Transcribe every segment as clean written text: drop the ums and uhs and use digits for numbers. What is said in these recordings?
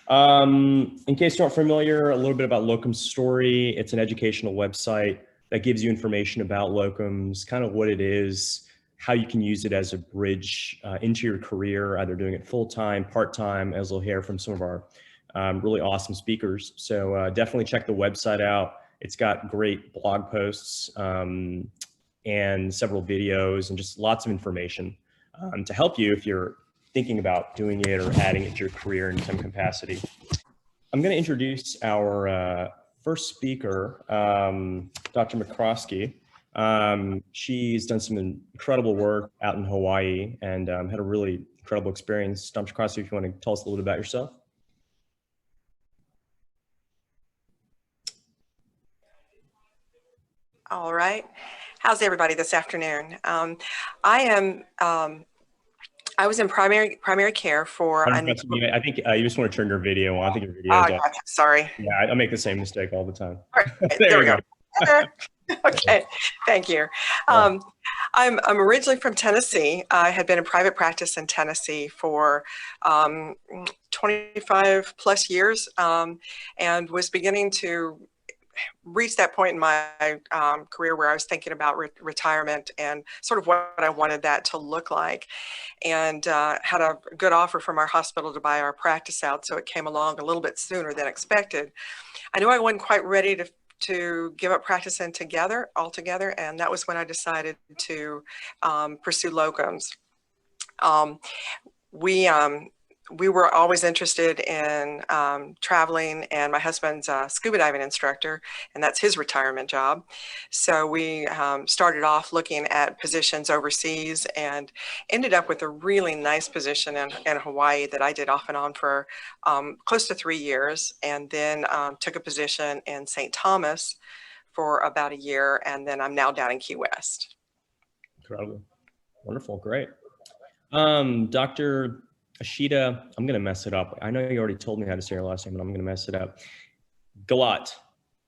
In case you're not familiar, a little bit about Locumstory. It's an educational website that gives you information about locums, kind of what it is, how you can use it as a bridge into your career, either doing it full-time, part-time, as we'll hear from some of our really awesome speakers. So definitely check the website out. It's got great blog posts and several videos and just lots of information to help you if you're thinking about doing it or adding it to your career in some capacity. I'm going to introduce our first speaker, Dr. McCroskey. She's done some incredible work out in Hawaii and had a really incredible experience. Dr. McCroskey, if you want to tell us a little bit about yourself. All right. How's everybody this afternoon? I was in primary care for. I think you just want to turn your video on. I think your video is off. Sorry. Yeah, I make the same mistake all the time. All right, there we go. Okay, thank you. I'm originally from Tennessee. I had been in private practice in Tennessee for 25 plus years and was beginning to reach that point in my career where I was thinking about retirement and sort of what I wanted that to look like, and had a good offer from our hospital to buy our practice out, so it came along a little bit sooner than expected. I knew I wasn't quite ready to give up practice altogether, and that was when I decided to pursue locums. We were always interested in traveling, and my husband's a scuba diving instructor, and that's his retirement job. So we started off looking at positions overseas and ended up with a really nice position in Hawaii that I did off and on for close to 3 years, and then took a position in St. Thomas for about a year, and then I'm now down in Key West. Incredible. Wonderful. Great. Dr. Ashita, I'm going to mess it up. I know you already told me how to say your last name, but I'm going to mess it up. Gehlot.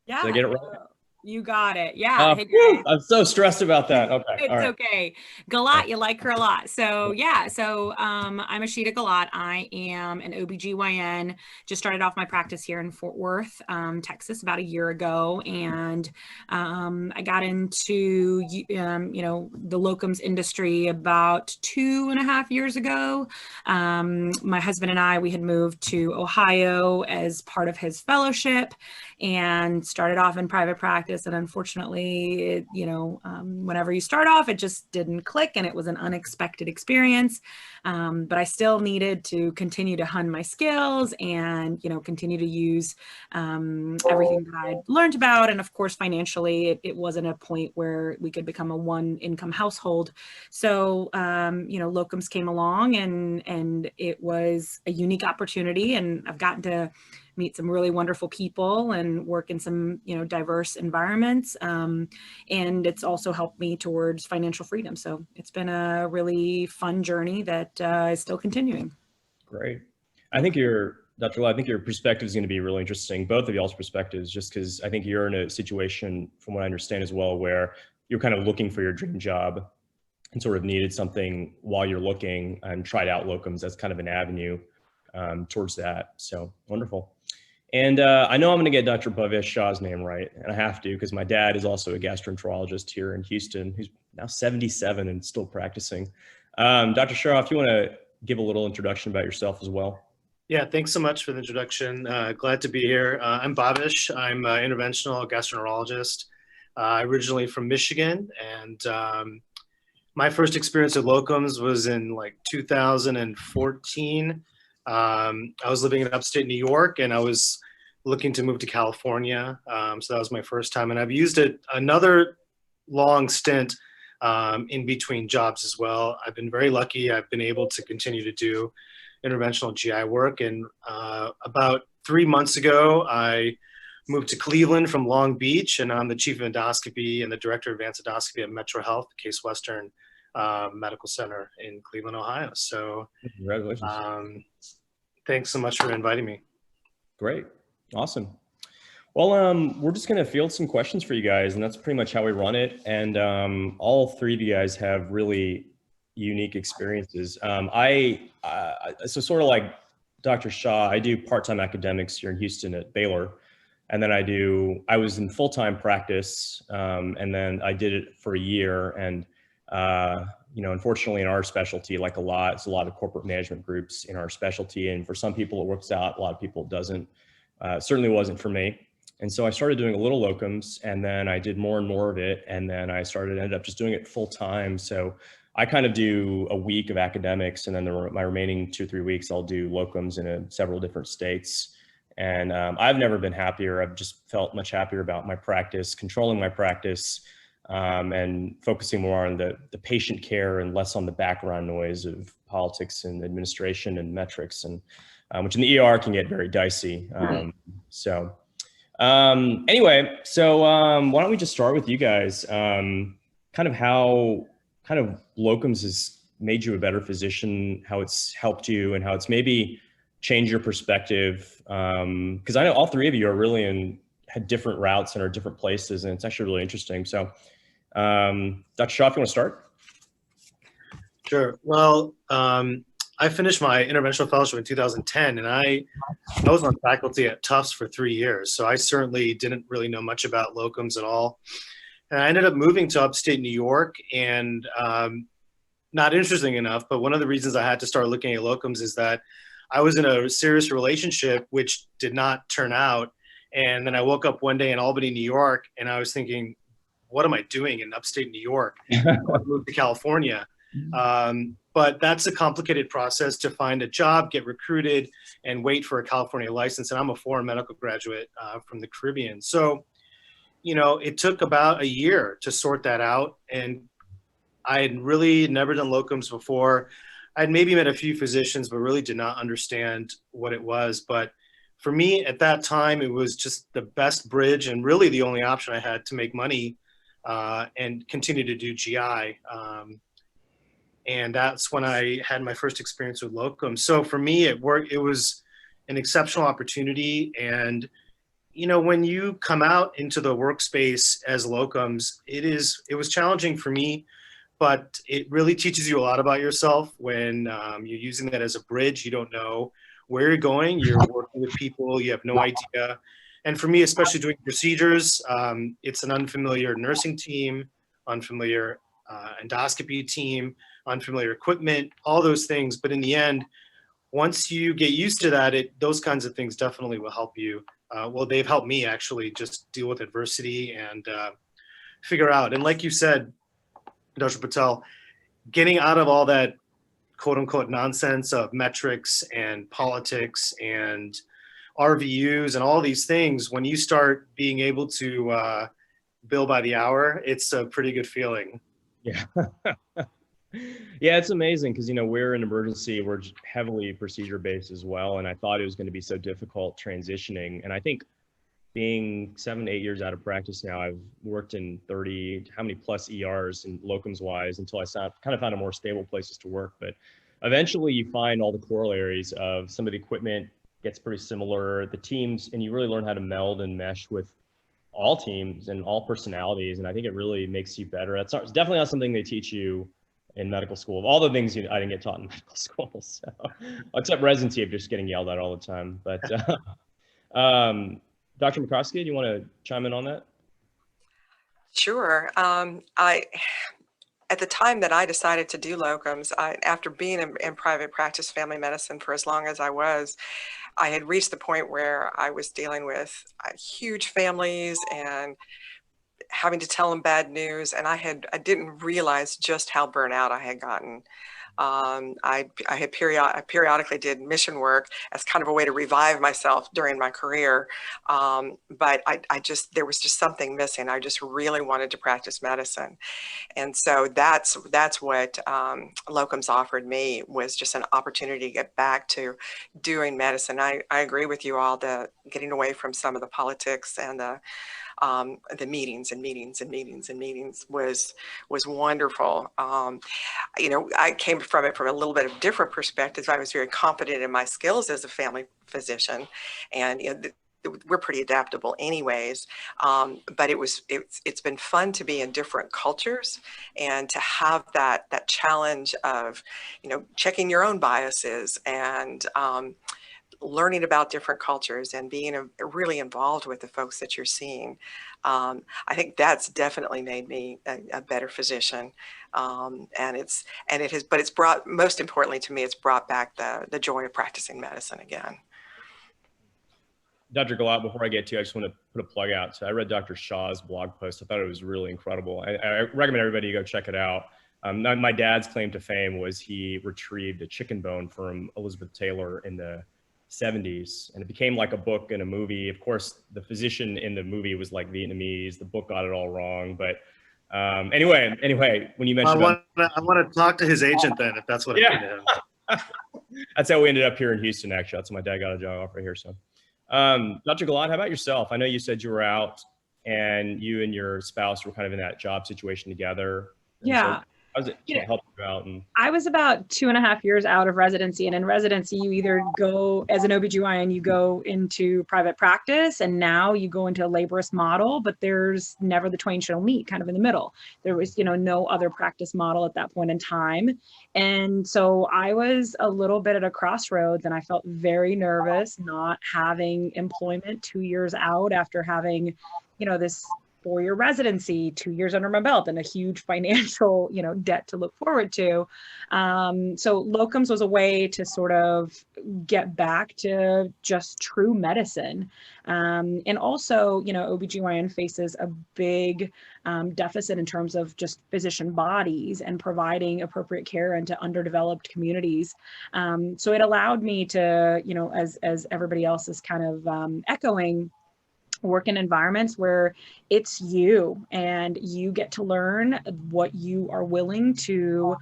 Yeah. Did I get it right? You got it. Yeah. Hey, I'm so stressed about that. Okay. It's right. Okay. Gehlot, you like her a lot. So yeah. So I'm Ashita Gehlot. I am an OBGYN. Just started off my practice here in Fort Worth, Texas about a year ago. And I got into, the locums industry about 2.5 years ago. My husband and I, we had moved to Ohio as part of his fellowship and started off in private practice. And unfortunately, whenever you start off, it just didn't click, and it was an unexpected experience. But I still needed to continue to hone my skills and, continue to use everything that I'd learned about. And of course, financially, it wasn't a point where we could become a one-income household. So, locums came along, and it was a unique opportunity, and I've gotten to meet some really wonderful people and work in some, diverse environments. And it's also helped me towards financial freedom. So it's been a really fun journey that is still continuing. Great. I think Dr. Gehlot, I think your perspective is going to be really interesting, both of y'all's perspectives, just because I think you're in a situation, from what I understand as well, where you're kind of looking for your dream job and sort of needed something while you're looking and tried out locums as kind of an avenue towards that. So wonderful. And I know I'm going to get Dr. Bhavesh Shah's name right, and I have to, because my dad is also a gastroenterologist here in Houston, who's now 77 and still practicing. Dr. Shah, if you want to give a little introduction about yourself as well. Yeah, thanks so much for the introduction. Glad to be here. I'm Bhavish. I'm an interventional gastroenterologist, originally from Michigan, and my first experience with locums was in like 2014. I was living in upstate New York, and I was looking to move to California. So that was my first time. And I've used another long stint in between jobs as well. I've been very lucky. I've been able to continue to do interventional GI work. And about 3 months ago, I moved to Cleveland from Long Beach, and I'm the chief of endoscopy and the director of advanced endoscopy at Metro Health, Case Western Medical Center in Cleveland, Ohio. So congratulations. Thanks so much for inviting me. Great. Awesome. Well, we're just going to field some questions for you guys, and that's pretty much how we run it. And all three of you guys have really unique experiences. So sort of like Dr. Shah, I do part-time academics here in Houston at Baylor. And then I was in full-time practice, and then I did it for a year. And, unfortunately in our specialty, like it's a lot of corporate management groups in our specialty. And for some people it works out, a lot of people it doesn't. It certainly wasn't for me. And so I started doing a little locums, and then I did more and more of it. And then I ended up just doing it full-time. So I kind of do a week of academics, and then my remaining 2 or 3 weeks, I'll do locums in several different states. And I've never been happier. I've just felt much happier about my practice, controlling my practice, and focusing more on the patient care and less on the background noise of politics and administration and metrics, and which in the ER can get very dicey. Anyway, why don't we just start with you guys? Kind of how locums has made you a better physician, how it's helped you, and how it's maybe changed your perspective. Because I know all three of you are really had different routes and are different places, and it's actually really interesting. So, Dr. Shah, if you want to start? Sure. Well, I finished my interventional fellowship in 2010, and I was on faculty at Tufts for 3 years. So I certainly didn't really know much about locums at all. And I ended up moving to upstate New York, and not interesting enough, but one of the reasons I had to start looking at locums is that I was in a serious relationship which did not turn out. And then I woke up one day in Albany, New York, and I was thinking, what am I doing in upstate New York? I moved to California. But that's a complicated process to find a job, get recruited, and wait for a California license. And I'm a foreign medical graduate from the Caribbean. So, it took about a year to sort that out. And I had really never done locums before. I'd maybe met a few physicians, but really did not understand what it was. But for me at that time, it was just the best bridge and really the only option I had to make money and continue to do GI. And that's when I had my first experience with locum. So for me, it was an exceptional opportunity. And, when you come out into the workspace as locums, it was challenging for me, but it really teaches you a lot about yourself when you're using that as a bridge. You don't know where you're going. You're working with people. You have no idea. And for me, especially doing procedures, it's an unfamiliar nursing team, unfamiliar endoscopy team, unfamiliar equipment, all those things. But in the end, once you get used to that, those kinds of things definitely will help you. Well, they've helped me actually just deal with adversity and figure out. And like you said, Dr. Patel, getting out of all that quote unquote nonsense of metrics and politics and RVUs and all these things, when you start being able to bill by the hour, it's a pretty good feeling. Yeah. Yeah, it's amazing because, we're in emergency, we're heavily procedure based as well. And I thought it was going to be so difficult transitioning. And I think being 7 to 8 years out of practice now, I've worked in 30, how many plus ERs and locums wise until I kind of found a more stable places to work. But eventually you find all the corollaries of some of the equipment gets pretty similar, the teams, and you really learn how to meld and mesh with all teams and all personalities. And I think it really makes you better. It's definitely not something they teach you in medical school. Of all the things I didn't get taught in medical school, so, except residency of just getting yelled at all the time. But Dr. McCroskey, do you want to chime in on that? Sure. At the time that I decided to do locums, after being in private practice family medicine for as long as I was, I had reached the point where I was dealing with huge families and having to tell them bad news, and I didn't realize just how burnt out I had gotten. I periodically did mission work as kind of a way to revive myself during my career, but there was just something missing. I just really wanted to practice medicine, and so that's what locums offered me, was just an opportunity to get back to doing medicine. I agree with you all, getting away from some of the politics and the meetings was wonderful. I came from it from a little bit of different perspective. I was very confident in my skills as a family physician, and we're pretty adaptable anyways. But it's been fun to be in different cultures and to have that challenge of checking your own biases and learning about different cultures and being really involved with the folks that you're seeing. I think that's definitely made me a better physician. But it's brought, most importantly to me, it's brought back the joy of practicing medicine again. Dr. Gehlot, before I get to you, I just want to put a plug out. So I read Dr. Shah's blog post. I thought it was really incredible. I recommend everybody go check it out. My dad's claim to fame was he retrieved a chicken bone from Elizabeth Taylor in the 70s, and it became like a book and a movie. Of course, the physician in the movie was like Vietnamese. The book got it all wrong. But anyway, when you mentioned I want to talk to his agent then, if that's what happened to him. That's how we ended up here in Houston, actually. That's how my dad got a job offer here. So, Dr. Gehlot, how about yourself? I know you said you were out and you and your spouse were kind of in that job situation together. Yeah. So how does it help you out? I was about 2.5 years out of residency, and in residency, you either go as an OBGYN, you go into private practice, and now you go into a laborist model, but there's never the twain shall meet, kind of in the middle. There was, no other practice model at that point in time. And so I was a little bit at a crossroads, and I felt very nervous not having employment 2 years out after having, this 4-year residency, 2 years under my belt, and a huge financial, debt to look forward to. So Locums was a way to sort of get back to just true medicine. And also, OBGYN faces a big deficit in terms of just physician bodies and providing appropriate care into underdeveloped communities. So it allowed me to, as everybody else is kind of echoing, work in environments where it's you and you get to learn what you are willing to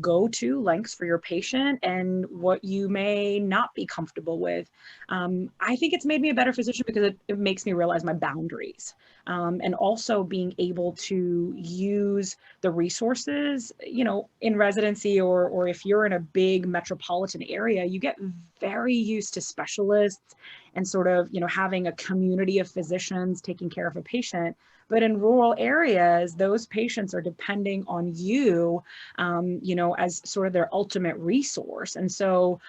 go to lengths for your patient and what you may not be comfortable with. I think it's made me a better physician because it makes me realize my boundaries, and also being able to use the resources, in residency, or if you're in a big metropolitan area, you get very used to specialists and sort of, having a community of physicians taking care of a patient. But in rural areas, those patients are depending on you, as sort of their ultimate resource. And so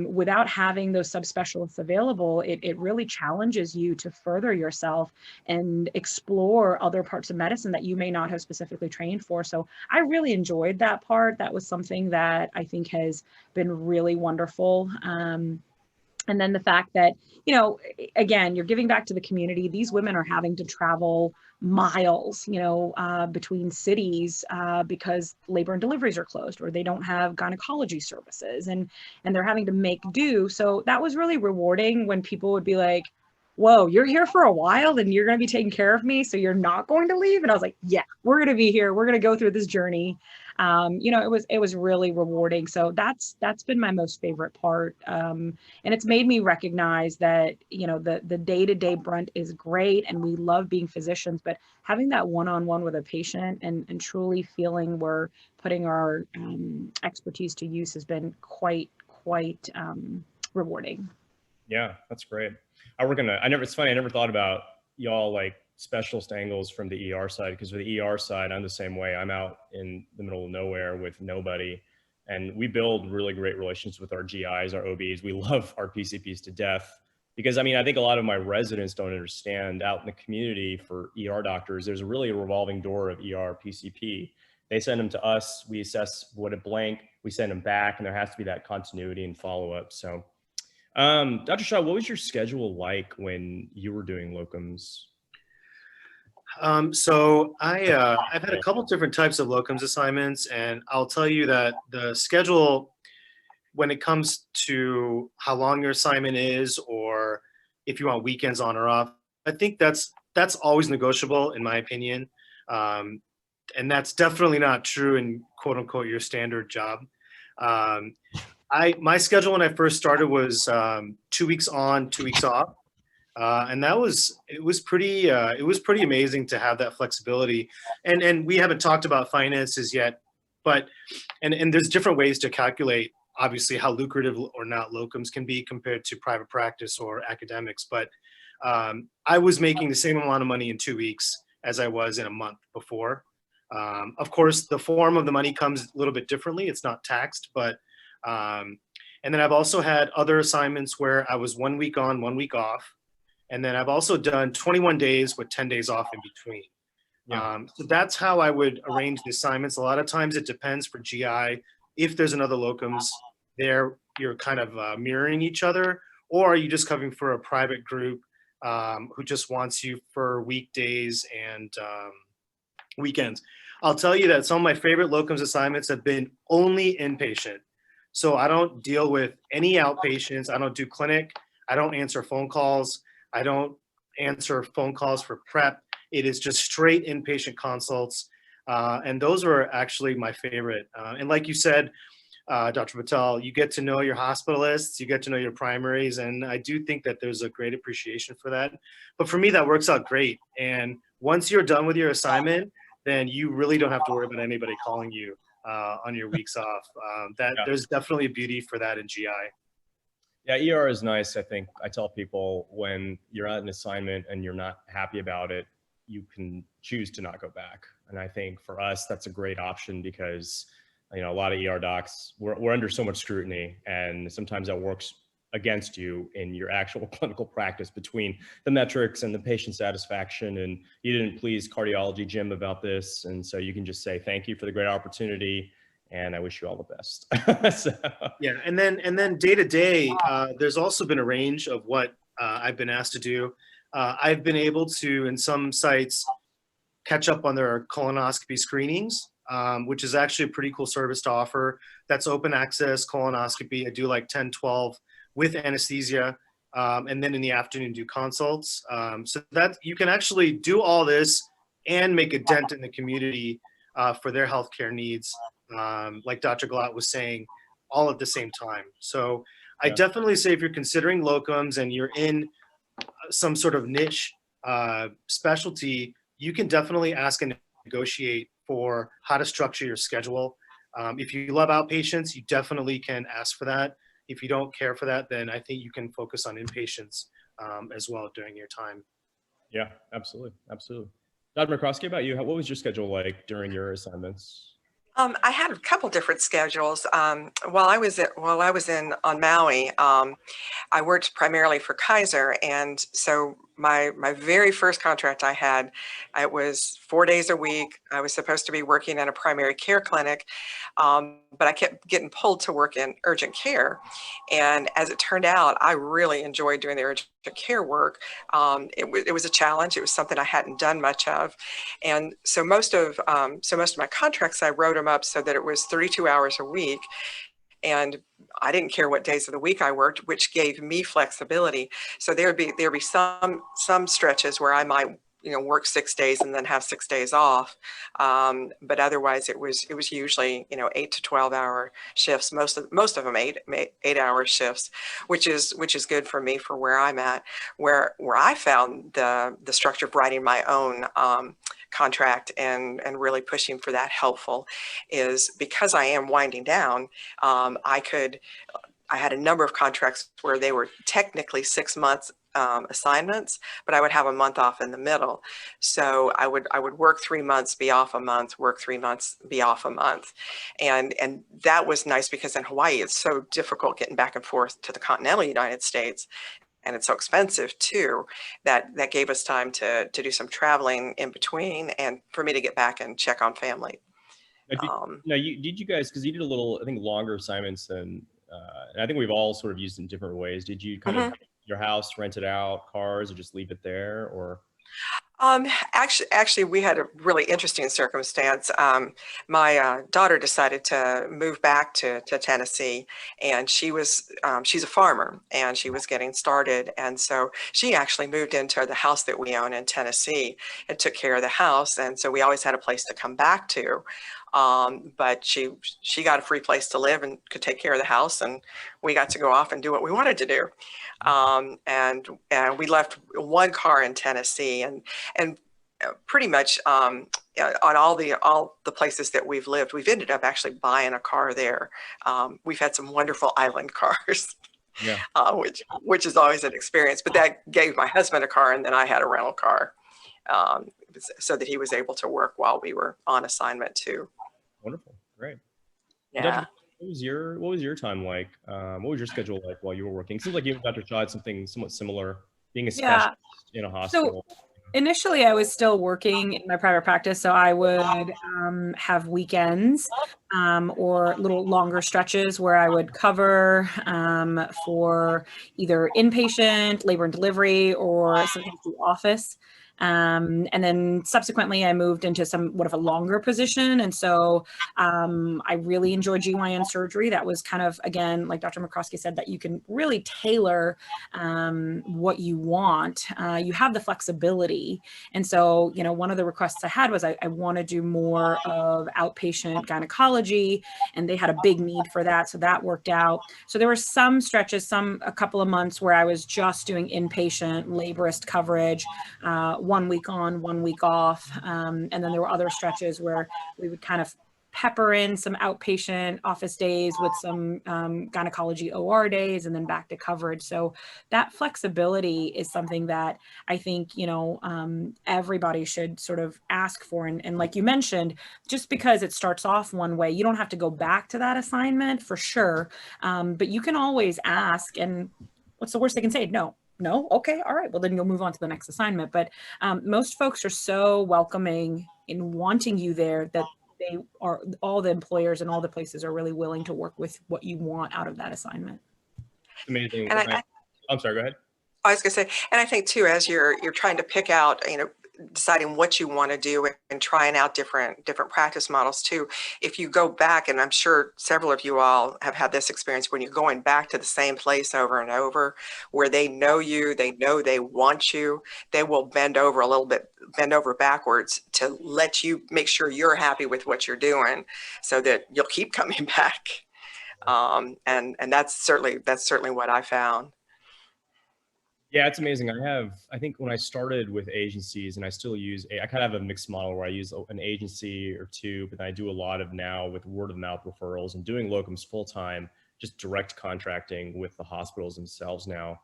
without having those subspecialists available, it really challenges you to further yourself and explore other parts of medicine that you may not have specifically trained for. So I really enjoyed that part. That was something that I think has been really wonderful. And then the fact that, again, you're giving back to the community. These women are having to travel miles, between cities because labor and deliveries are closed, or they don't have gynecology services, and they're having to make do. So that was really rewarding when people would be like, whoa, you're here for a while and you're going to be taking care of me, so you're not going to leave? And I was like, yeah, we're going to be here. We're going to go through this journey. It was really rewarding. So that's been my most favorite part. And it's made me recognize that, the day-to-day brunt is great and we love being physicians, but having that one-on-one with a patient and truly feeling we're putting our expertise to use has been quite rewarding. Yeah, that's great. It's funny, I never thought about y'all like specialist angles from the ER side, because with the ER side, I'm the same way. I'm out in the middle of nowhere with nobody, and we build really great relations with our GIs, our OBs. We love our PCPs to death, because I think a lot of my residents don't understand, out in the community for ER doctors, there's really a revolving door of ER PCP. They send them to us, we assess what a blank, we send them back, and there has to be that continuity and follow-up. So Dr. Shah, what was your schedule like when you were doing locums? So I've had a couple different types of locums assignments, and I'll tell you that the schedule, when it comes to how long your assignment is, or if you want weekends on or off, I think that's always negotiable, in my opinion. And that's definitely not true in quote unquote your standard job. My schedule when I first started was 2 weeks on, 2 weeks off. And it was pretty amazing to have that flexibility. And we haven't talked about finances yet, but, and there's different ways to calculate, obviously, how lucrative or not locums can be compared to private practice or academics. But I was making the same amount of money in 2 weeks as I was in a month before. Of course, the form of the money comes a little bit differently. It's not taxed, but, and And then I've also had other assignments where I was 1 week on, 1 week off. And then I've also done 21 days with 10 days off in between. Yeah. So that's how I would arrange the assignments. A lot of times it depends for GI. If there's another locums there, you're kind of mirroring each other, or are you just covering for a private group who just wants you for weekdays and weekends. I'll tell you that some of my favorite locums assignments have been only inpatient. So I don't deal with any outpatients. I don't do clinic. I don't answer phone calls. I don't answer phone calls for prep. It is just straight inpatient consults. And those are actually my favorite. And like you said, Dr. Patel, you get to know your hospitalists, you get to know your primaries, and I do think that there's a great appreciation for that. But for me, that works out great. And once you're done with your assignment, then you really don't have to worry about anybody calling you on your weeks off. There's definitely a beauty for that in GI. Yeah, ER is nice. I think I tell people when you're at an assignment and you're not happy about it, you can choose to not go back. And I think for us, that's a great option because, you know, a lot of ER docs, we're under so much scrutiny, and sometimes that works against you in your actual clinical practice between the metrics and the patient satisfaction. And you didn't please cardiology Jim about this. And so you can just say, thank you for the great opportunity, and I wish you all the best. So. Yeah, and then day to day, there's also been a range of what I've been asked to do. I've been able to, in some sites, catch up on their colonoscopy screenings, which is actually a pretty cool service to offer. That's open access colonoscopy. I do like 10, 12 with anesthesia, and then in the afternoon do consults. So that you can actually do all this and make a dent in the community for their healthcare needs, like Dr. Gehlot was saying, all at the same time. So I definitely say if you're considering locums and you're in some sort of niche specialty, you can definitely ask and negotiate for how to structure your schedule. If you love outpatients, you definitely can ask for that. If you don't care for that, then I think you can focus on inpatients as well during your time. Yeah, absolutely. Absolutely. Dr. McCroskey, about you, what was your schedule like during your assignments? I had a couple different schedules. While I was on Maui, I worked primarily for Kaiser, and so my very first contract I had, it was 4 days a week. I was supposed to be working in a primary care clinic, but I kept getting pulled to work in urgent care. And as it turned out, I really enjoyed doing the urgent care work. It was a challenge. It was something I hadn't done much of, and so most of my contracts, I wrote them up so that it was 32 hours a week. And I didn't care what days of the week I worked, which gave me flexibility. So there'd be some stretches where I might, work 6 days and then have 6 days off. But otherwise it was usually, 8 to 12 hour shifts, most of them 8-hour shifts, which is good for me for where I'm at. Where I found the structure of writing my own contract and really pushing for that helpful is because I am winding down. I had a number of contracts where they were technically 6 months assignments, but I would have a month off in the middle. So I would work 3 months, be off a month, work 3 months, be off a month. And that was nice because in Hawaii, it's so difficult getting back and forth to the continental United States. And it's so expensive too, that gave us time to do some traveling in between and for me to get back and check on family. Did you guys, because you did a little, I think, longer assignments than, and I think we've all sort of used in different ways. Did you kind of your house, rent it out, cars, or just leave it there, or? Actually, we had a really interesting circumstance. My daughter decided to move back to Tennessee, and she's a farmer, and she was getting started. And so she actually moved into the house that we own in Tennessee and took care of the house. And so we always had a place to come back to. But she got a free place to live and could take care of the house, and we got to go off and do what we wanted to do. And we left one car in Tennessee, and pretty much on all the places that we've lived, we've ended up actually buying a car there. We've had some wonderful island cars. Yeah. Which is always an experience, but that gave my husband a car, and then I had a rental car, so that he was able to work while we were on assignment too. Wonderful. Great. Yeah. what was your time like? What was your schedule like while you were working? It seems like you and Dr. Shah had something somewhat similar, being a Yeah. specialist in a So hospital. initially, I was still working in my private practice, so I would have weekends or little longer stretches where I would cover for either inpatient, labor and delivery, or sometimes the office. And then subsequently, I moved into somewhat of a longer position. And so I really enjoyed GYN surgery. That was kind of, again, like Dr. McCroskey said, that you can really tailor what you want. You have the flexibility. And so, you know, one of the requests I had was I want to do more of outpatient gynecology, and they had a big need for that. So that worked out. So there were some stretches, a couple of months where I was just doing inpatient laborist coverage, 1 week on, 1 week off. And then there were other stretches where we would kind of pepper in some outpatient office days with some gynecology OR days, and then back to coverage. So that flexibility is something that I think, you know, everybody should sort of ask for. And like you mentioned, just because it starts off one way, you don't have to go back to that assignment for sure. But you can always ask, and what's the worst they can say? No. Okay. All right. Well, then you'll move on to the next assignment. But most folks are so welcoming in wanting you there that they are, all the employers and all the places are really willing to work with what you want out of that assignment. Amazing. And I'm sorry, go ahead. I was going to say, and I think too, as you're trying to pick out, you know, deciding what you want to do and trying out different practice models too. If you go back, and I'm sure several of you all have had this experience, when you're going back to the same place over and over, where they know you, they know they want you, they will bend over a little bit, bend over backwards to let you make sure you're happy with what you're doing, so that you'll keep coming back. And that's certainly what I found. Yeah, it's amazing. I think when I started with agencies, and I still I kind of have a mixed model where I use an agency or two, but then I do a lot of now with word of mouth referrals and doing locums full time, just direct contracting with the hospitals themselves now,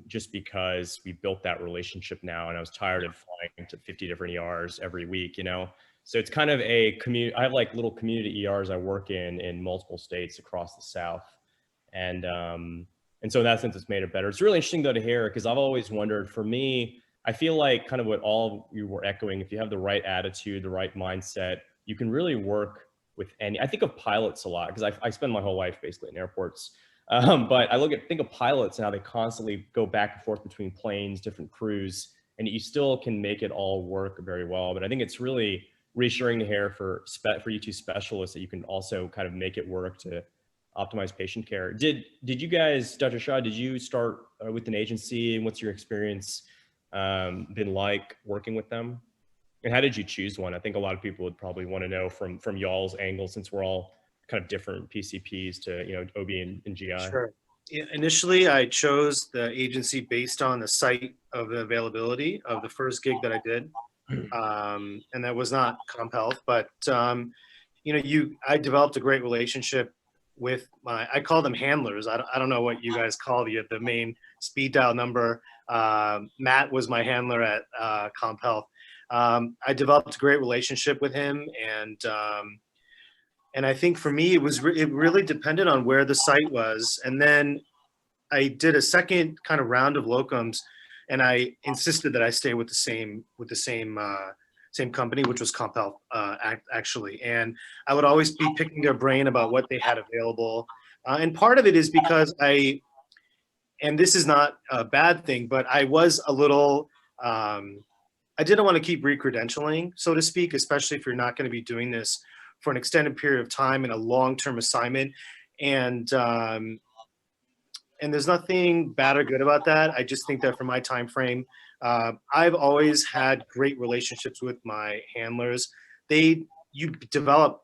just because we built that relationship now, and I was tired of flying to 50 different ERs every week, you know? So it's kind of a community. I have like little community ERs I work in multiple states across the South. And so in that sense, it's made it better. It's really interesting though to hear, because I've always wondered, for me, I feel like kind of what all you were echoing, if you have the right attitude, the right mindset, you can really work with any. I think of pilots a lot, because I spend my whole life basically in airports. But I think of pilots and how they constantly go back and forth between planes, different crews, and you still can make it all work very well. But I think it's really reassuring to hear for you two specialists that you can also kind of make it work to optimize patient care. Did you guys, Dr. Shah, did you start with an agency, and what's your experience been like working with them? And how did you choose one? I think a lot of people would probably want to know from y'all's angle, since we're all kind of different PCPs to, you know, OB and GI. Sure. Initially, I chose the agency based on the site of the availability of the first gig that I did. And that was not Comp Health, but you know, I developed a great relationship with I call them handlers. I don't know what you guys call the main speed dial number. Matt was my handler at Comp Health. I developed a great relationship with him, and I think for me, it really depended on where the site was. And then I did a second kind of round of locums, and I insisted that I stay with the same company, which was Comp Health, actually. And I would always be picking their brain about what they had available. And part of it is because and this is not a bad thing, but I was a little, I didn't want to keep re-credentialing, so to speak, especially if you're not going to be doing this for an extended period of time in a long-term assignment. And there's nothing bad or good about that. I just think that for my time frame, I've always had great relationships with my handlers. You develop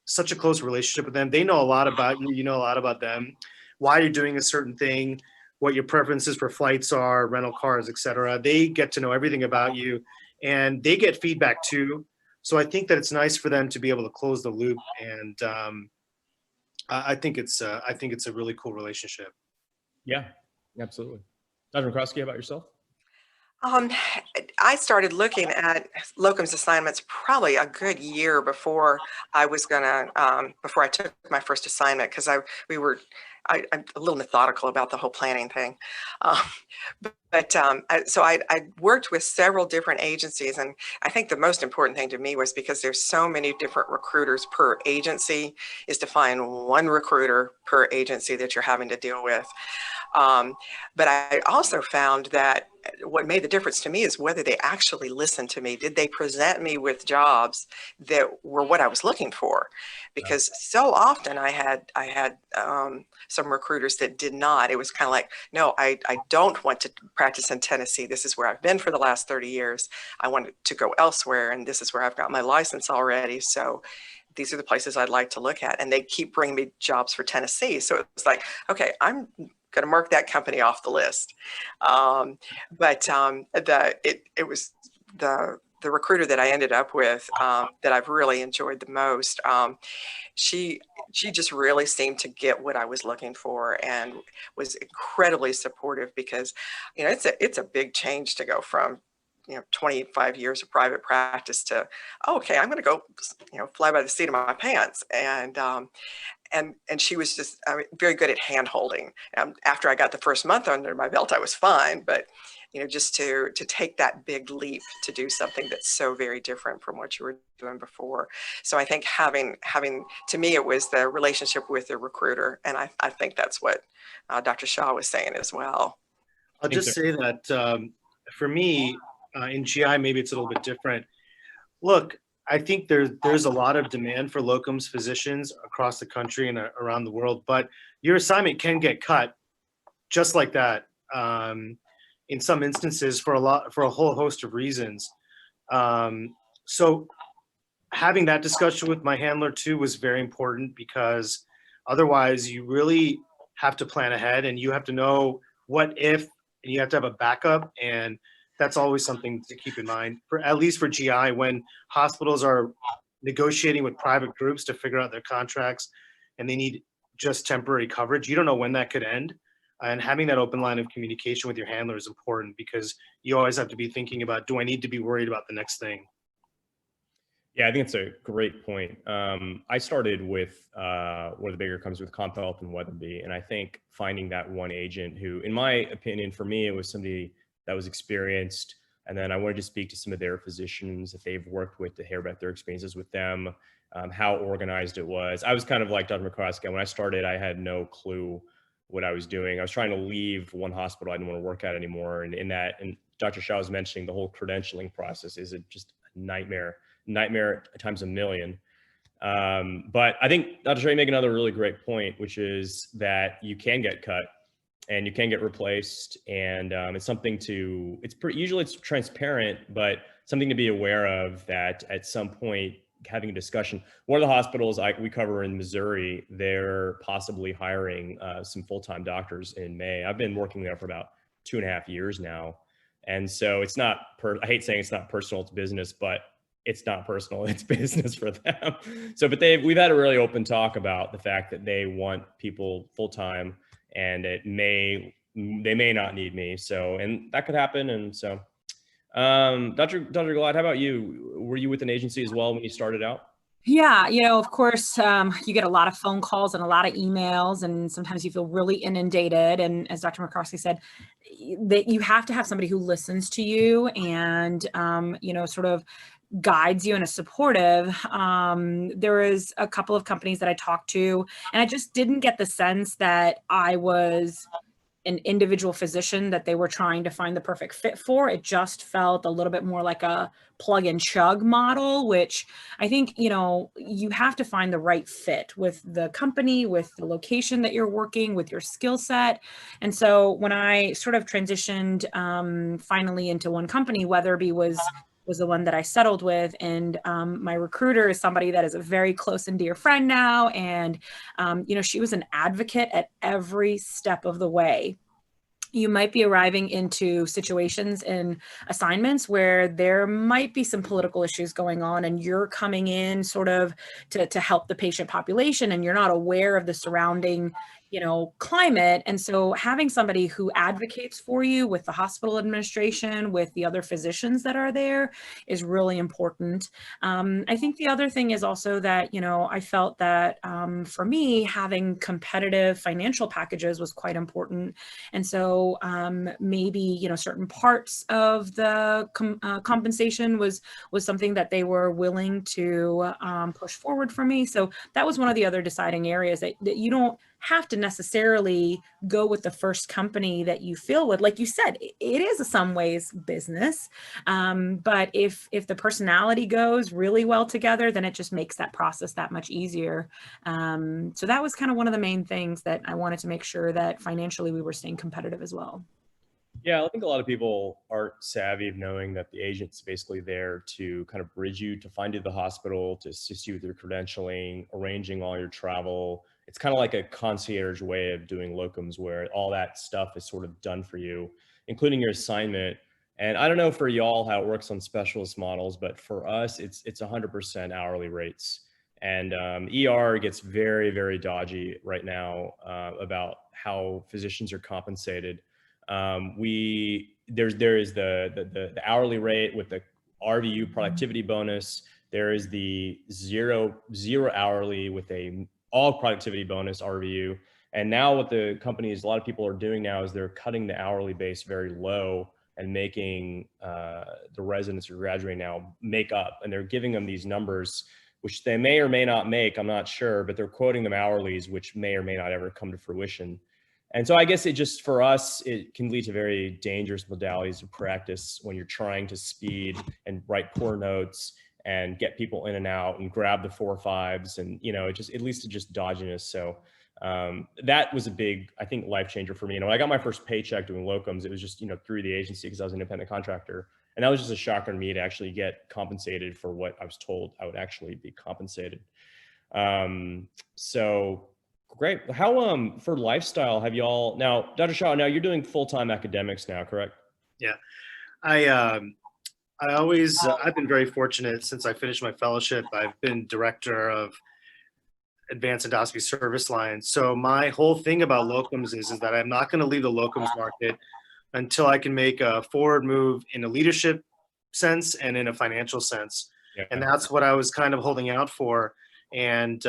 such a close relationship with them. They know a lot about you. You know a lot about them, why you're doing a certain thing, what your preferences for flights are, rental cars, etc. They get to know everything about you, and they get feedback too. So I think that it's nice for them to be able to close the loop, and I think it's a really cool relationship. Yeah, absolutely. Dr. McCloskey, how about yourself? Um, I started looking at locums assignments probably a good year before I was before I took my first assignment, because I'm a little methodical about the whole planning thing. Um, so I worked with several different agencies, and I think the most important thing to me was, because there's so many different recruiters per agency, is to find one recruiter per agency that you're having to deal with. But I also found that what made the difference to me is whether they actually listened to me. Did they present me with jobs that were what I was looking for? Because so often I had some recruiters that did not. It was kind of like, no, I don't want to practice in Tennessee. This is where I've been for the last 30 years. I want to go elsewhere, and this is where I've got my license already. So these are the places I'd like to look at. And they keep bringing me jobs for Tennessee. So it was like, okay, I'm going to mark that company off the list. It was the recruiter that I ended up with that I've really enjoyed the most. She just really seemed to get what I was looking for, and was incredibly supportive, because, you know, it's a big change to go from, 25 years of private practice to, oh, okay, I'm going to go, fly by the seat of my pants. And she was just very good at hand holding. After I got the first month under my belt, I was fine. But, just to take that big leap to do something that's so very different from what you were doing before. So I think having to me, it was the relationship with the recruiter. And I think that's what Dr. Shah was saying as well. I'll just say that for me, in GI, maybe it's a little bit different. Look, I think there's a lot of demand for locums physicians across the country and around the world, but your assignment can get cut just like that in some instances for a whole host of reasons. So having that discussion with my handler too was very important, because otherwise you really have to plan ahead, and you have to know what if, and you have to have a backup. And that's always something to keep in mind, at least for GI, when hospitals are negotiating with private groups to figure out their contracts and they need just temporary coverage. You don't know when that could end. And having that open line of communication with your handler is important, because you always have to be thinking about, do I need to be worried about the next thing? Yeah, I think it's a great point. I started with one of the bigger companies with CompHealth and Weatherby, and I think finding that one agent who, in my opinion, for me, it was somebody that was experienced. And then I wanted to speak to some of their physicians that they've worked with to hear about their experiences with them, how organized it was. I was kind of like Dr. McCroskey. When I started, I had no clue what I was doing. I was trying to leave one hospital I didn't want to work at anymore. And Dr. Shah was mentioning the whole credentialing process is just a nightmare times a million. But I think Dr. Shah, you make another really great point, which is that you can get cut and you can get replaced. And it's something usually it's transparent, but something to be aware of, that at some point having a discussion. One of the hospitals we cover in Missouri, they're possibly hiring some full-time doctors in May. I've been working there for about 2.5 years now. And so it's not, I hate saying it's not personal, it's business, but it's not personal, it's business for them. So, but we've had a really open talk about the fact that they want people full-time, and they may not need me. So, and that could happen. And so, Dr. Gehlot, how about you? Were you with an agency as well when you started out? Yeah, of course, you get a lot of phone calls and a lot of emails, and sometimes you feel really inundated. And as Dr. McCroskey said, that you have to have somebody who listens to you and, sort of guides you and is supportive. There was a couple of companies that I talked to, and I just didn't get the sense that I was an individual physician that they were trying to find the perfect fit for. It just felt a little bit more like a plug and chug model, which I think, you have to find the right fit with the company, with the location that you're working, with your skill set. And so when I sort of transitioned finally into one company, Weatherby was the one that I settled with. And my recruiter is somebody that is a very close and dear friend now. And, she was an advocate at every step of the way. You might be arriving into situations and assignments where there might be some political issues going on, and you're coming in sort of to help the patient population, and you're not aware of the surrounding climate. And so having somebody who advocates for you with the hospital administration, with the other physicians that are there, is really important. I think the other thing is also that, I felt that for me, having competitive financial packages was quite important. And so maybe, certain parts of the compensation was something that they were willing to push forward for me. So that was one of the other deciding areas, that you don't have to necessarily go with the first company that you feel with. Like you said, it is in some ways business, but if the personality goes really well together, then it just makes that process that much easier. So that was kind of one of the main things that I wanted to make sure that financially we were staying competitive as well. Yeah, I think a lot of people aren't savvy of knowing that the agent's basically there to kind of bridge you to find you the hospital, to assist you with your credentialing, arranging all your travel. It's kind of like a concierge way of doing locums, where all that stuff is sort of done for you, including your assignment. And I don't know for y'all how it works on specialist models, but for us, it's 100% hourly rates. And ER gets very, very dodgy right now about how physicians are compensated. There is the hourly rate with the RVU productivity bonus. There is the zero hourly with a all productivity bonus RVU. And now what the companies, a lot of people are doing now, is they're cutting the hourly base very low and making the residents who are graduating now make up. And they're giving them these numbers, which they may or may not make, I'm not sure, but they're quoting them hourlies, which may or may not ever come to fruition. And so I guess it just, for us, it can lead to very dangerous modalities of practice when you're trying to speed and write poor notes and get people in and out and grab the 4.5s, and it leads to just dodginess. So that was a big, I think, life changer for me. When I got my first paycheck doing locums, it was just through the agency, because I was an independent contractor, and that was just a shocker to me to actually get compensated for what I was told I would actually be compensated. So great. How for lifestyle have y'all now, Dr. Shah? Now you're doing full-time academics now, correct? Yeah, I've been very fortunate since I finished my fellowship. I've been director of advanced endoscopy service line. So my whole thing about locums is that I'm not going to leave the locums market until I can make a forward move in a leadership sense and in a financial sense. Yeah. And that's what I was kind of holding out for. And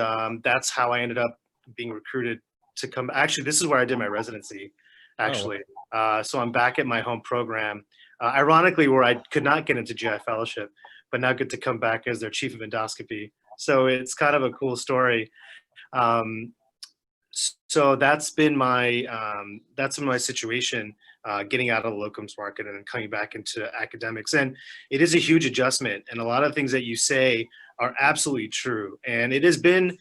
that's how I ended up being recruited to come. Actually, this is where I did my residency, actually. Oh. So I'm back at my home program, ironically, where I could not get into GI fellowship, but now get to come back as their chief of endoscopy. So it's kind of a cool story. So that's been my situation, getting out of the locums market and then coming back into academics. And it is a huge adjustment. And a lot of things that you say are absolutely true. And it has been,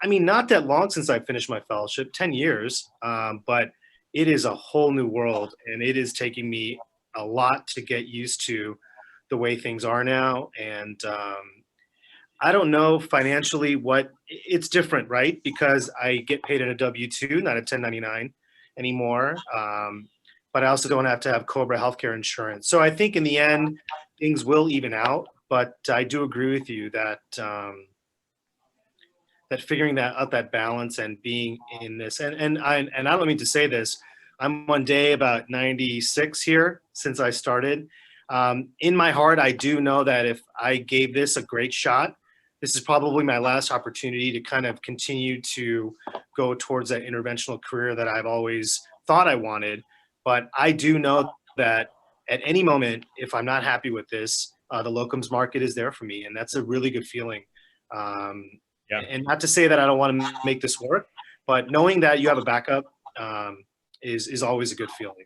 not that long since I finished my fellowship, 10 years, but it is a whole new world. And it is taking me a lot to get used to the way things are now. And I don't know financially what it's different, right? Because I get paid in a W-2, not a 1099 anymore. But I also don't have to have COBRA healthcare insurance. So I think in the end, things will even out. But I do agree with you that that figuring out that balance and being in this, and I don't mean to say this, I'm on day about 96 here since I started. In my heart, I do know that if I gave this a great shot, this is probably my last opportunity to kind of continue to go towards that interventional career that I've always thought I wanted. But I do know that at any moment, if I'm not happy with this, the locums market is there for me. And that's a really good feeling. Yeah. And not to say that I don't want to make this work, but knowing that you have a backup is always a good feeling.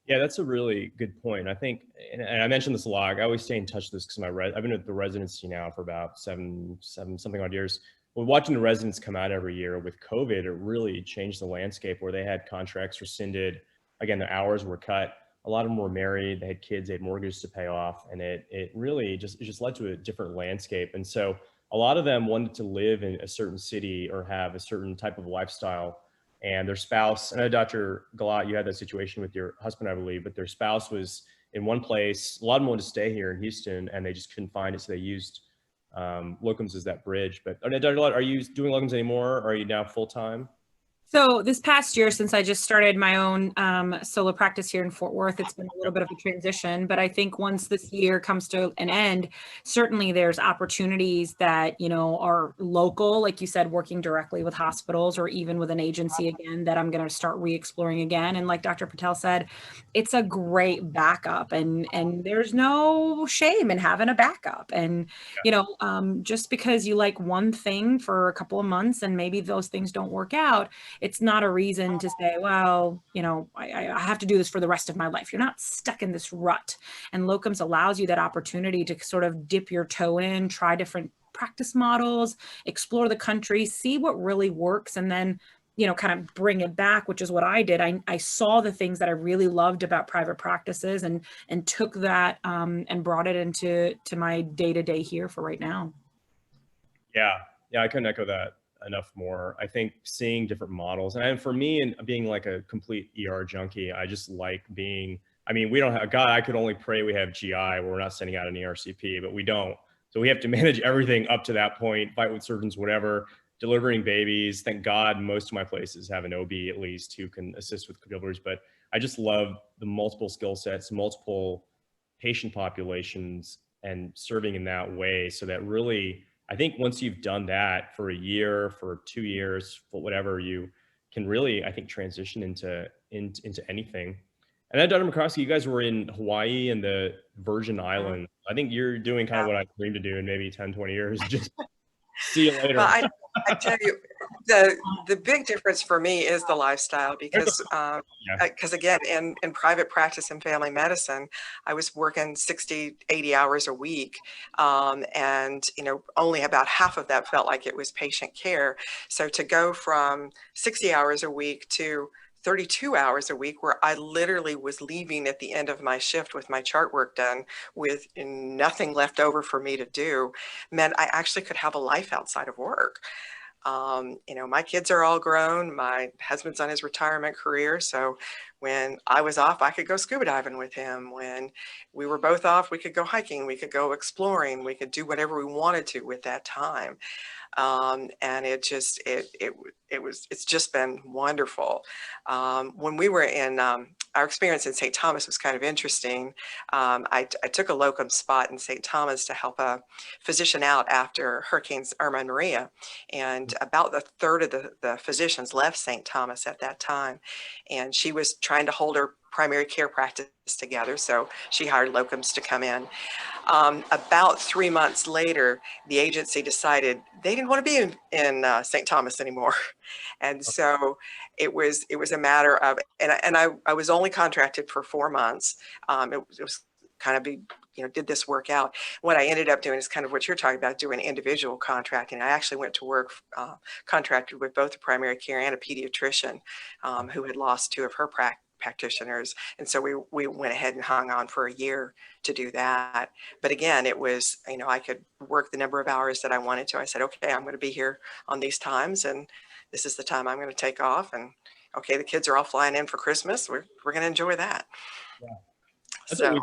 Yeah, that's a really good point. I think, and I mentioned this a lot, I always stay in touch with this because I've been at the residency now for about seven something odd years. Well, watching the residents come out every year with COVID, it really changed the landscape where they had contracts rescinded. Again, their hours were cut. A lot of them were married, they had kids, they had mortgages to pay off. And it really just led to a different landscape. And so a lot of them wanted to live in a certain city or have a certain type of lifestyle. And their spouse, I know Dr. Gehlot, you had that situation with your husband, I believe, but their spouse was in one place. A lot of them wanted to stay here in Houston and they just couldn't find it. So they used locums as that bridge. But Dr. Gehlot, are you doing locums anymore? Or are you now full-time? So this past year, since I just started my own solo practice here in Fort Worth, it's been a little bit of a transition. But I think once this year comes to an end, certainly there's opportunities that, you know, are local, like you said, working directly with hospitals or even with an agency again, that I'm going to start re-exploring again. And like Dr. Patel said, it's a great backup, and there's no shame in having a backup. And, you know, just because you like one thing for a couple of months and maybe those things don't work out, it's not a reason to say, well, you know, I have to do this for the rest of my life. You're not stuck in this rut. And Locums allows you that opportunity to sort of dip your toe in, try different practice models, explore the country, see what really works, and then, you know, kind of bring it back, which is what I did. I saw the things that I really loved about private practices and took that and brought it into my day-to-day here for right now. Yeah, I couldn't echo that enough more. I think seeing different models, and for me, and being like a complete ER junkie, I just like being, I mean, we don't have, God, I could only pray we have GI where we're not sending out an ERCP, but we don't. So we have to manage everything up to that point, fight with surgeons, whatever, delivering babies. Thank God most of my places have an OB at least who can assist with deliveries, but I just love the multiple skill sets, multiple patient populations, and serving in that way. So that really, I think once you've done that for a year, for 2 years, for whatever, you can really, I think, transition into anything. And then Dr. McCroskey, you guys were in Hawaii and the Virgin Islands. I think you're doing kind of what I dreamed to do in maybe 10, 20 years. Just see you later. Well, I tell you, the big difference for me is the lifestyle, because again, in private practice and family medicine, I was working 60, 80 hours a week. And, you know, only about half of that felt like it was patient care. So to go from 60 hours a week to 32 hours a week, where I literally was leaving at the end of my shift with my chart work done, with nothing left over for me to do, meant I actually could have a life outside of work. You know, my kids are all grown. My husband's on his retirement career. So when I was off, I could go scuba diving with him. When we were both off, we could go hiking, we could go exploring, we could do whatever we wanted to with that time. And it's just been wonderful. When we were in, our experience in St. Thomas was kind of interesting. I took a locum spot in St. Thomas to help a physician out after Hurricanes Irma and Maria. And about a third of the physicians left St. Thomas at that time. And she was trying to hold her primary care practice together, so she hired locums to come in. About 3 months later, the agency decided they didn't want to be in St. Thomas anymore. And so it was a matter of, and I was only contracted for 4 months. It was kind of did this work out? What I ended up doing is kind of what you're talking about, doing individual contracting. I actually went to work, contracted with both a primary care and a pediatrician who had lost 2 of her practitioners. And so we went ahead and hung on for a year to do that. But again, it was, you know, I could work the number of hours that I wanted to. I said, okay, I'm going to be here on these times, and this is the time I'm going to take off. And okay, the kids are all flying in for Christmas. We're going to enjoy that. Yeah. So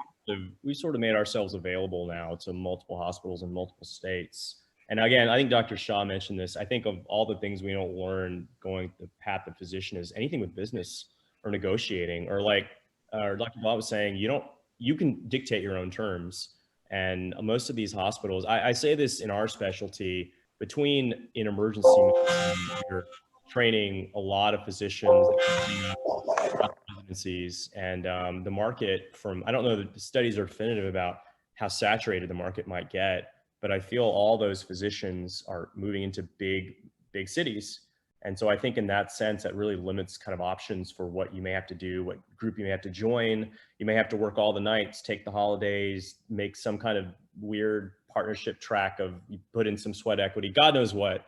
we sort of made ourselves available now to multiple hospitals in multiple states. And again, I think Dr. Shah mentioned this. I think of all the things we don't learn going the path of physician is anything with business or negotiating, or like Dr. Bob was saying, you can dictate your own terms. And most of these hospitals, I say this in our specialty, between in emergency medicine, you're training a lot of physicians residencies, and the market from, I don't know, the studies are definitive about how saturated the market might get, but I feel all those physicians are moving into big cities. And so I think in that sense, that really limits kind of options for what you may have to do, what group you may have to join. You may have to work all the nights, take the holidays, make some kind of weird partnership track of, you put in some sweat equity, God knows what.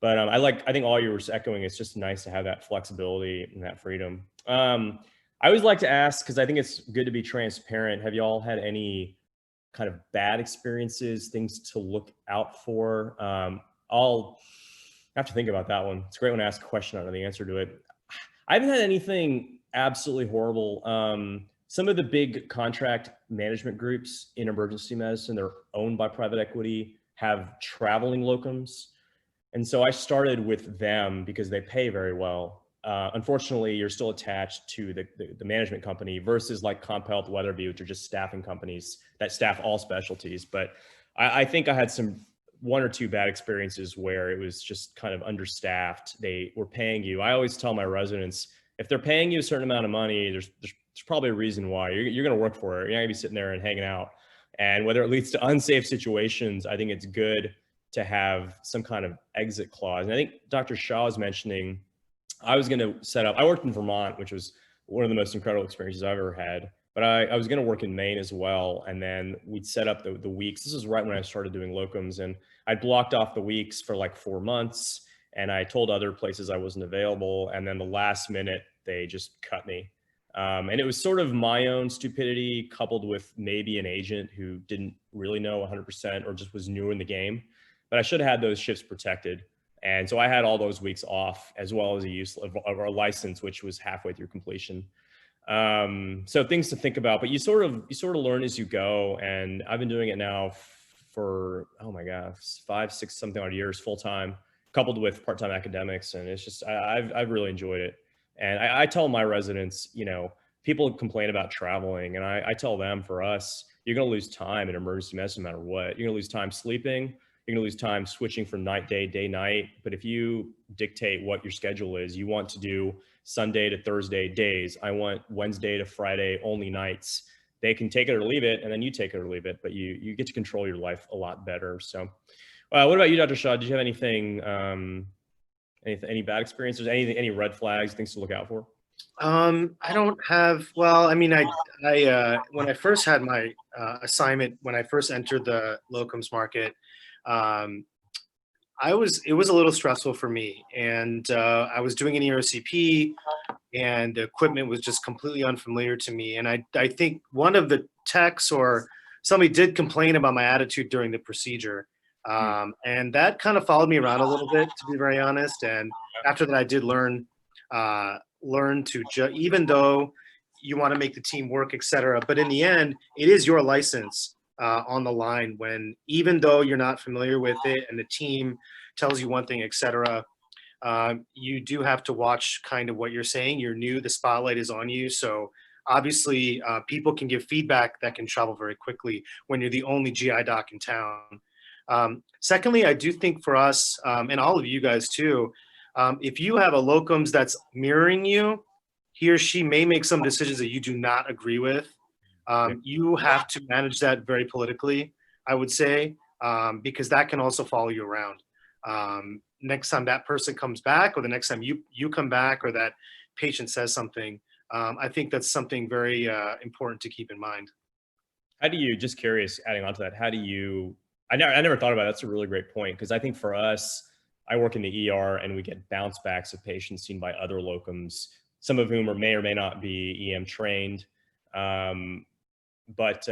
But I think all you were echoing, it's just nice to have that flexibility and that freedom. I always like to ask, because I think it's good to be transparent. Have you all had any kind of bad experiences, things to look out for? I'll have to think about that one. It's a great one to ask a question. I don't know the answer to it. I haven't had anything absolutely horrible. Some of the big contract management groups in emergency medicine, they're owned by private equity, have traveling locums. And so I started with them because they pay very well. unfortunately, you're still attached to the management company versus like CompHealth, Weatherby, which are just staffing companies that staff all specialties. But I think I had one or two bad experiences where it was just kind of understaffed. They were paying you. I always tell my residents, if they're paying you a certain amount of money, there's probably a reason why. You're going to work for it. You're not going to be sitting there and hanging out. And whether it leads to unsafe situations, I think it's good to have some kind of exit clause. And I think Dr. Shah was mentioning, I was going to set up, I worked in Vermont, which was one of the most incredible experiences I've ever had. But I was going to work in Maine as well. And then we'd set up the weeks. This is right when I started doing locums. And I blocked off the weeks for like 4 months. And I told other places I wasn't available. And then the last minute, they just cut me. And it was sort of my own stupidity coupled with maybe an agent who didn't really know 100% or just was new in the game. But I should have had those shifts protected. And so I had all those weeks off, as well as a use of a license, which was halfway through completion. So things to think about, but you sort of learn as you go. And I've been doing it now for, oh my gosh, 5, 6, something odd years full time, coupled with part-time academics. And it's just, I've really enjoyed it. And I tell my residents, you know, people complain about traveling, and I tell them, for us, you're going to lose time in emergency medicine no matter what. You're going to lose time sleeping. You're going to lose time switching from night, day, night. But if you dictate what your schedule is, you want to do Sunday to Thursday days. I want Wednesday to Friday only nights. They can take it or leave it, and then you take it or leave it, but you get to control your life a lot better. So what about you, Dr. Shah? Did you have anything, any bad experiences, any red flags, things to look out for? I don't have, well, I mean, when I first had my assignment, when I first entered the locums market, it was a little stressful for me, and I was doing an ERCP, and the equipment was just completely unfamiliar to me. And I think one of the techs or somebody did complain about my attitude during the procedure. And that kind of followed me around a little bit, to be very honest. And after that, I did learn to even though you want to make the team work, etc. But in the end, it is your license on the line, when even though you're not familiar with it and the team tells you one thing, etc. You do have to watch kind of what you're saying. You're new, the spotlight is on you. So obviously people can give feedback that can travel very quickly when you're the only GI doc in town. Secondly, I do think for us, and all of you guys too, if you have a locums that's mirroring you, he or she may make some decisions that you do not agree with. You have to manage that very politically, I would say, because that can also follow you around. Next time that person comes back, or the next time you come back, or that patient says something, I think that's something very important to keep in mind. How do you, just curious, adding on to that, how do you, I never thought about it. That's a really great point, because I think for us, I work in the ER and we get bounce backs of patients seen by other locums, some of whom may or may not be EM trained. But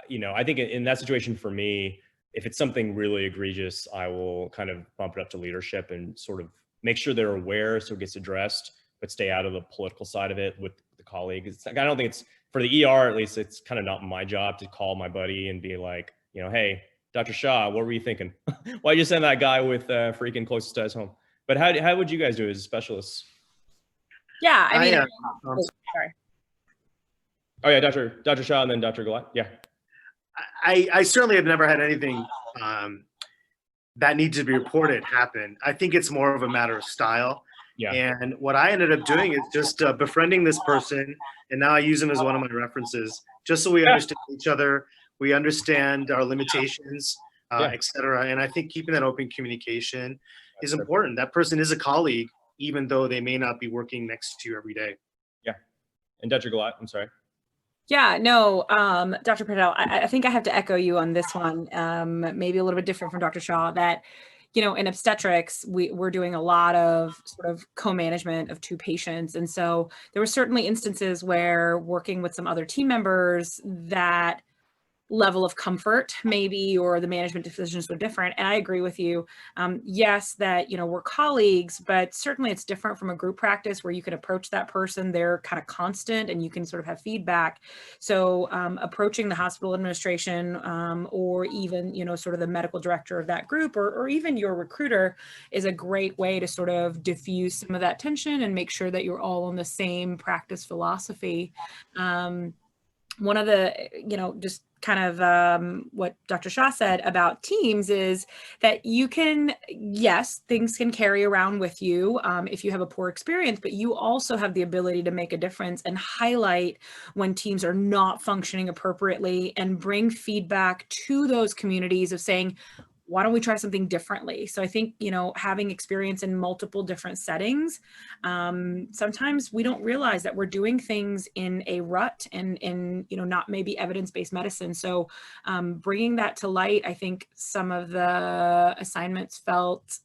you know, I think in that situation for me, if it's something really egregious, I will kind of bump it up to leadership and sort of make sure they're aware so it gets addressed, but stay out of the political side of it with the colleague. I don't think it's, for the ER at least, it's kind of not my job to call my buddy and be like, you know, hey, Dr. Shah, what were you thinking? Why'd you send that guy with freaking closest to his home? But how would you guys do it as specialists? Yeah, I mean, sorry. Oh yeah, Dr. Shah and then Dr. Gehlot. Yeah. I certainly have never had anything that needs to be reported happen. I think it's more of a matter of style. Yeah. And what I ended up doing is just befriending this person, and now I use him as one of my references, just so we understand each other, we understand our limitations, etc. And I think keeping that open communication is important. That person is a colleague, even though they may not be working next to you every day. Yeah. And Dr. Gehlot, I'm sorry. Yeah, no, Dr. Patel, I think I have to echo you on this one. Maybe a little bit different from Dr. Shah, that, you know, in obstetrics, we're doing a lot of sort of co-management of 2 patients. And so there were certainly instances where working with some other team members that level of comfort maybe, or the management decisions were different. And I agree with you. Yes, that, you know, we're colleagues, but certainly it's different from a group practice where you can approach that person, they're kind of constant and you can sort of have feedback. So approaching the hospital administration or even, you know, sort of the medical director of that group, or even your recruiter, is a great way to sort of diffuse some of that tension and make sure that you're all on the same practice philosophy. One of the, you know, just kind of what Dr. Shah said about teams is that you can, yes, things can carry around with you if you have a poor experience, but you also have the ability to make a difference and highlight when teams are not functioning appropriately and bring feedback to those communities of saying, why don't we try something differently? So I think, you know, having experience in multiple different settings, sometimes we don't realize that we're doing things in a rut and in, you know, not maybe evidence-based medicine. So bringing that to light, I think some of the assignments felt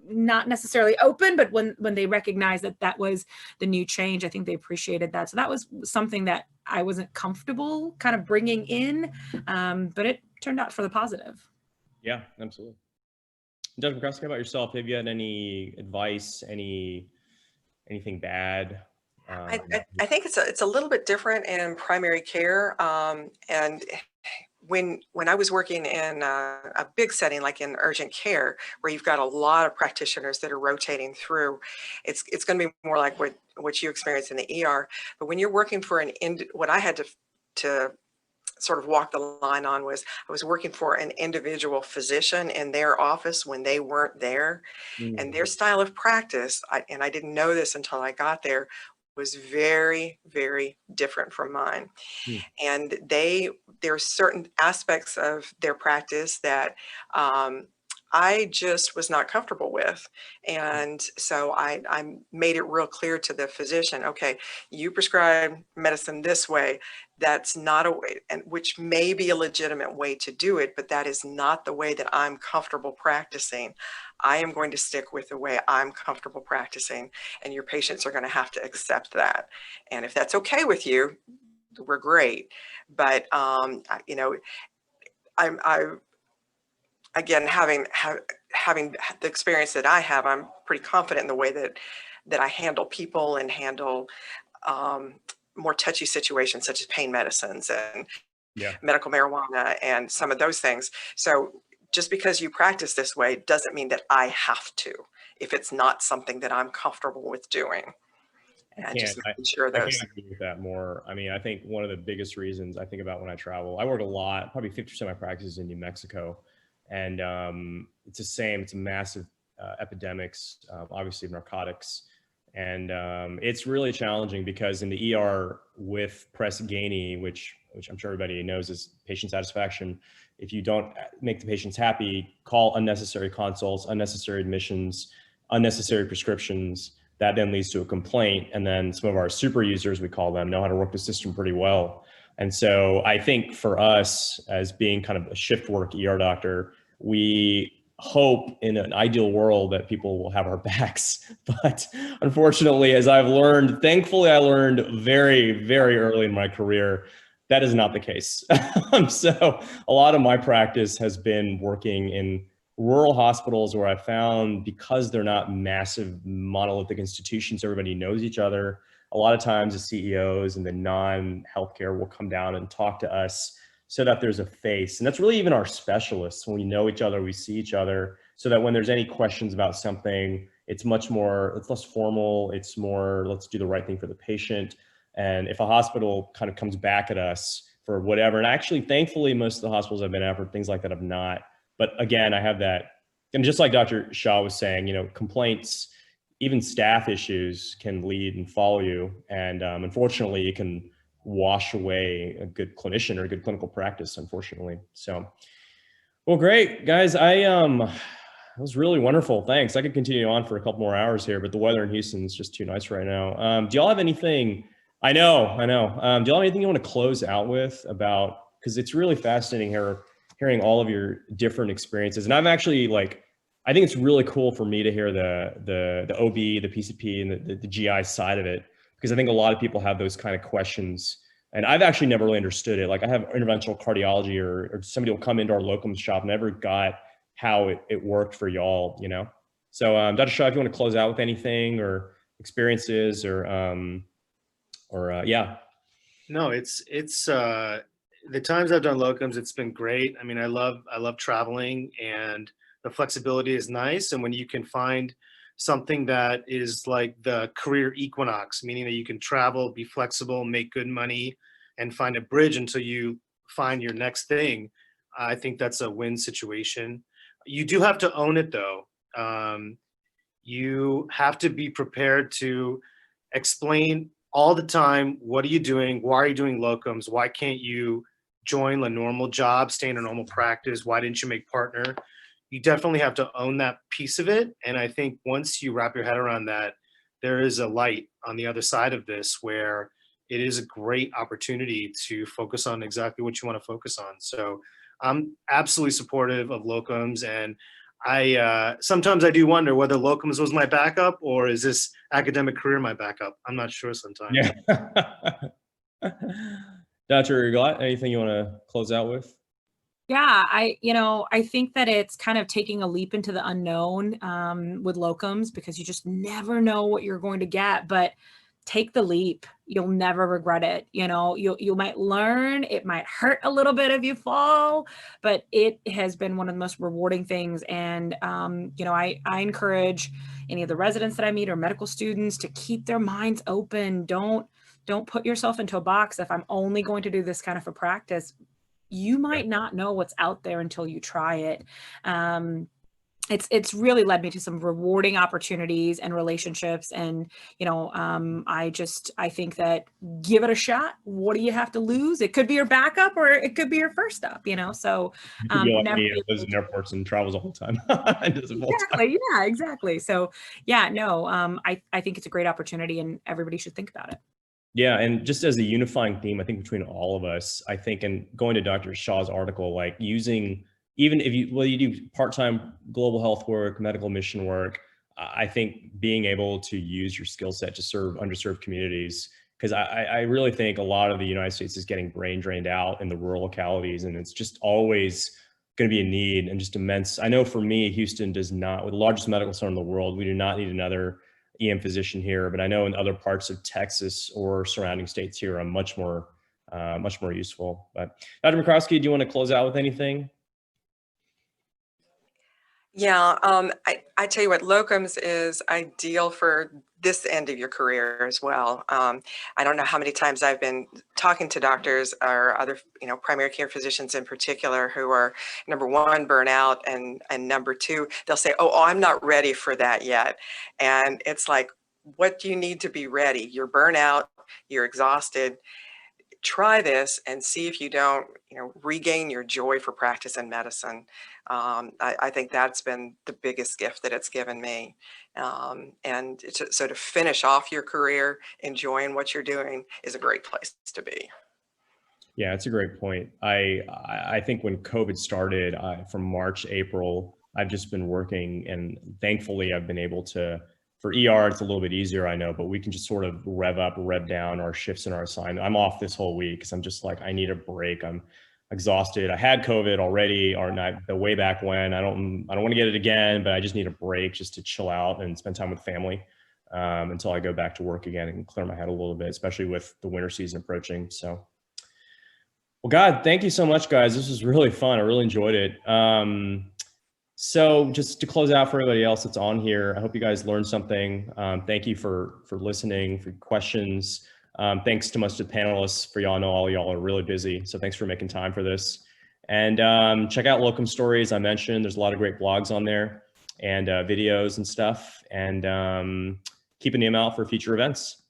not necessarily open, but when they recognized that that was the new change, I think they appreciated that. So that was something that I wasn't comfortable kind of bringing in, but it turned out for the positive. Yeah, absolutely. Dr. McCroskey, how about yourself? Have you had any advice, anything bad? I think it's a little bit different in primary care. And when I was working in a big setting, like in urgent care, where you've got a lot of practitioners that are rotating through, it's going to be more like what you experience in the ER. But when you're working for what I had to sort of walk the line on was, I was working for an individual physician in their office when they weren't there. Mm-hmm. And their style of practice, and I didn't know this until I got there, was very, very different from mine. And there are certain aspects of their practice that I just was not comfortable with. And so I made it real clear to the physician, okay, you prescribe medicine this way. That's not a way, and which may be a legitimate way to do it, but that is not the way that I'm comfortable practicing. I am going to stick with the way I'm comfortable practicing, and your patients are going to have to accept that. And if that's okay with you, we're great. But you know, again, having the experience that I have, I'm pretty confident in the way that I handle people and handle more touchy situations such as pain medicines and medical marijuana and some of those things. So just because you practice this way doesn't mean that I have to, if it's not something that I'm comfortable with doing. And just making sure those. I can't agree with that more. I mean, I think one of the biggest reasons I think about when I travel, I work a lot, probably 50% of my practice is in New Mexico. And it's the same, it's a massive epidemics, obviously of narcotics. And it's really challenging because in the ER with Press Ganey, which I'm sure everybody knows is patient satisfaction, if you don't make the patients happy, call unnecessary consults, unnecessary admissions, unnecessary prescriptions, that then leads to a complaint. And then some of our super users, we call them, know how to work the system pretty well. And so I think for us as being kind of a shift work ER doctor, we hope in an ideal world that people will have our backs. But unfortunately, as I've learned, thankfully I learned very, very early in my career, that is not the case. So a lot of my practice has been working in rural hospitals where I found, because they're not massive monolithic institutions, everybody knows each other. A lot of times the CEOs and the non-healthcare will come down and talk to us so that there's a face. And that's really even our specialists. When we know each other, we see each other, so that when there's any questions about something, it's less formal. It's more, let's do the right thing for the patient. And if a hospital kind of comes back at us for whatever, and actually, thankfully, most of the hospitals I've been at for things like that have not. But again, I have that. And just like Dr. Shah was saying, you know, complaints, even staff issues can lead and follow you. And unfortunately, it can wash away a good clinician or a good clinical practice, unfortunately. So, well, great, guys. It was really wonderful. Thanks. I could continue on for a couple more hours here, but the weather in Houston is just too nice right now. Do y'all have anything? I know. Do y'all have anything you want to close out with about, because it's really fascinating hearing all of your different experiences. And I'm actually I think it's really cool for me to hear the OB, the PCP, and the GI side of it, because I think a lot of people have those kind of questions And I've actually never really understood it. Like I have interventional cardiology or somebody will come into our Locums shop, never got how it worked for y'all, you know? So Dr. Shah, if you want to close out with anything or experiences or yeah. No, it's the times I've done locums, it's been great. I mean, I love traveling, and the flexibility is nice. And when you can find something that is like the career equinox, meaning that you can travel, be flexible, make good money, and find a bridge until you find your next thing, I think that's a win situation. You do have to own it though. You have to be prepared to explain all the time, what are you doing? Why are you doing locums? Why can't you join a normal job, stay in a normal practice? Why didn't you make partner? You definitely have to own that piece of it. And I think once you wrap your head around that, there is a light on the other side of this where it is a great opportunity to focus on exactly what you want to focus on. So I'm absolutely supportive of locums, and sometimes I do wonder whether locums was my backup or is this academic career my backup? I'm not sure sometimes. Yeah. Dr. Gehlot, anything you want to close out with? Yeah, I think that it's kind of taking a leap into the unknown with locums, because you just never know what you're going to get, but take the leap. You'll never regret it. You might learn, it might hurt a little bit if you fall, but it has been one of the most rewarding things. And, I encourage any of the residents that I meet or medical students to keep their minds open. Don't put yourself into a box. If I'm only going to do this kind of a practice, you might not know what's out there until you try it. It's really led me to some rewarding opportunities and relationships. And, I think that give it a shot. What do you have to lose? It could be your backup or it could be your first stop, so. You could be like me, lives in airports and travels all the time. Exactly. Yeah, exactly. So yeah, no, I think it's a great opportunity and everybody should think about it. Yeah, and just as a unifying theme, I think between all of us, I think, and going to Dr. Shah's article, like using, even if you do part-time global health work, medical mission work, I think being able to use your skill set to serve underserved communities, because I really think a lot of the United States is getting brain drained out in the rural localities, and it's just always going to be a need and just immense. I know for me, Houston does not, with the largest medical center in the world, we do not need another EM physician here, but I know in other parts of Texas or surrounding states here, I'm much more useful. But Dr. McCroskey, do you want to close out with anything? Yeah, I tell you what, locums is ideal for this end of your career as well. I don't know how many times I've been talking to doctors or other, primary care physicians in particular, who are, number one, burnout, and number two, they'll say, oh, I'm not ready for that yet. And it's like, what do you need to be ready? You're burnout, you're exhausted. Try this and see if you don't, regain your joy for practice in medicine. I think that's been the biggest gift that it's given me. And so to finish off your career enjoying what you're doing is a great place to be. Yeah, it's a great point. I think when COVID started, from March, April, I've just been working, and thankfully I've been able to, for ER, it's a little bit easier, I know, but we can just sort of rev up, rev down our shifts and our assignment. I'm off this whole week because I'm just like, I need a break. I'm exhausted. I had COVID already, or not, the way back when. I don't want to get it again, but I just need a break just to chill out and spend time with family until I go back to work again and clear my head a little bit, especially with the winter season approaching. So, well, God, thank you so much, guys. This was really fun. I really enjoyed it. So just to close out for everybody else that's on here, I hope you guys learned something. Thank you for listening, for questions. Thanks to most of the panelists, for y'all. I know all y'all are really busy, so thanks for making time for this. And check out Locumstory, as I mentioned. There's a lot of great blogs on there and videos and stuff. And keep an eye out for future events.